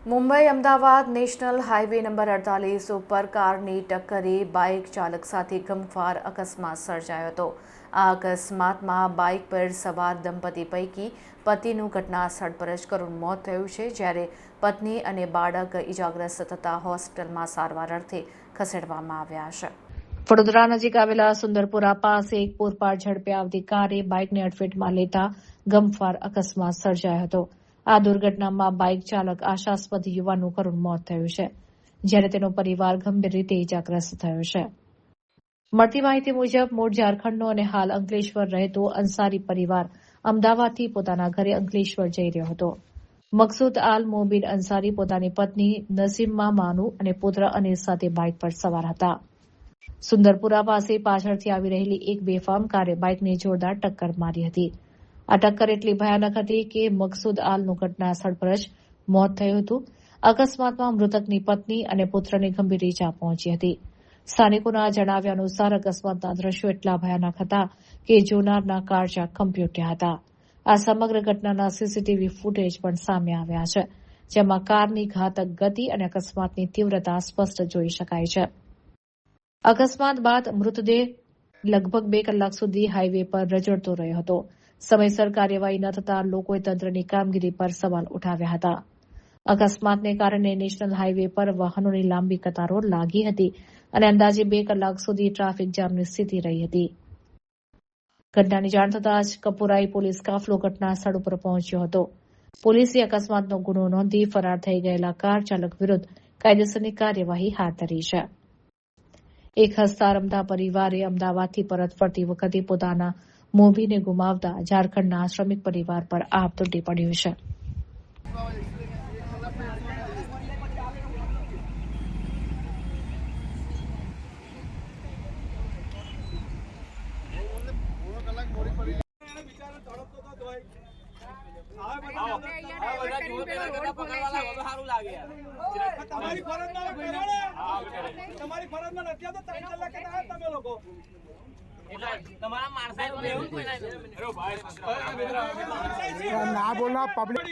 Mumbai Ahmedabad national highway number 48 ઉપર કારની ટક્કરે bike ચાલક સાથે ગમખ્વાર અકસ્માત સર્જાયો હતો। આ અકસ્માતમાં બાઇક પર સવાર દંપતી પૈકી પતિનું ઘટનાસ્થળ પર જ કરુણ મોત થયું છે, જ્યારે પત્ની અને બાળક ઇજાગ્રસ્ત થતાં હોસ્પિટલમાં સારવાર અર્થે ખસેડવામાં આવ્યા છે। વડોદરા નજીક આવેલા સુંદરપુરા પાસે એક પૂરપાટ ઝડપે આવતી કારે બાઇકને અડફેટમાં લેતા ગમખ્વાર અકસ્માત સર્જાયો હતો। આ દુર્ઘટનામાં બાઇક ચાલક આશાસ્પદ યુવાનનું કરુણ મોત થયું છે, જ્યારે તેનો પરિવાર ગંભીર રીતે ઇજાગ્રસ્ત થયો છે। મળતી માહિતી મુજબ મૂળ ઝારખંડનો અને હાલ અંકલેશ્વર રહેતો અંસારી પરિવાર અમદાવાદથી પોતાના ઘરે અંકલેશ્વર જઈ રહ્યો હતો। મકસૂદ આલ મોબીન અંસારી પોતાની પત્ની નસીમા માનુ અને પુત્ર અનીસ સાથે બાઇક પર સવાર હતા। સુંદરપુરા પાસે પાછળથી આવી રહેલી એક બેફામ કારે બાઇકને જોરદાર ટક્કર મારી હતી। આ ટક્કર એટલી ભયાનક હતી કે મકસૂદ આલનું ઘટનાસ્થળ પર જ મોત થયું હતું। અકસ્માતમાં મૃતકની પત્ની અને પુત્રને ગંભીર ઇજા પહોંચી હતી। સ્થાનિકોના જણાવ્યા અનુસાર અકસ્માતના દ્રશ્યો એટલા ભયાનક હતા કે જોનારના કાળજા કંપી ઉઠ્યા હતા। આ સમગ્ર ઘટનાના સીસીટીવી ફૂટેજ પણ સામે આવ્યા છે, જેમાં કારની ઘાતક ગતિ અને અકસ્માતની તીવ્રતા સ્પષ્ટ જોઈ શકાય છે। અકસ્માત બાદ મૃતદેહ લગભગ 2 કલાક સુધી હાઈવે પર રઝળતો રહ્યો હતો। સમયસર કાર્યવાહી ન થતાં લોકોએ તંત્રની કામગીરી પર સવાલ ઉઠાવ્યા હતા। અકસ્માતને કારણે નેશનલ હાઈવે પર વાહનોની લાંબી કતારો લાગી હતી અને અંદાજે 2 કલાક સુધી ટ્રાફિક જામની સ્થિતિ રહી હતી। ઘટનાની જાણ થતાં જ કપુરાઈ પોલીસ કાફલો ઘટનાસ્થળ ઉપર પહોંચ્યો હતો। પોલીસે અકસ્માતનો ગુનો નોંધી ફરાર થઈ ગયેલા કાર ચાલક વિરુદ્ધ કાયદેસરની કાર્યવાહી હાથ ધરી છે। એક હસતા રમતા પરિવારે અમદાવાદથી પરત ફરતી વખતે પોતાના મોભીને ગુમાવતા ઝારખંડના શ્રમિક પરિવાર પર આભ તૂટી પડ્યું છે। ના બોલા પબ્લિક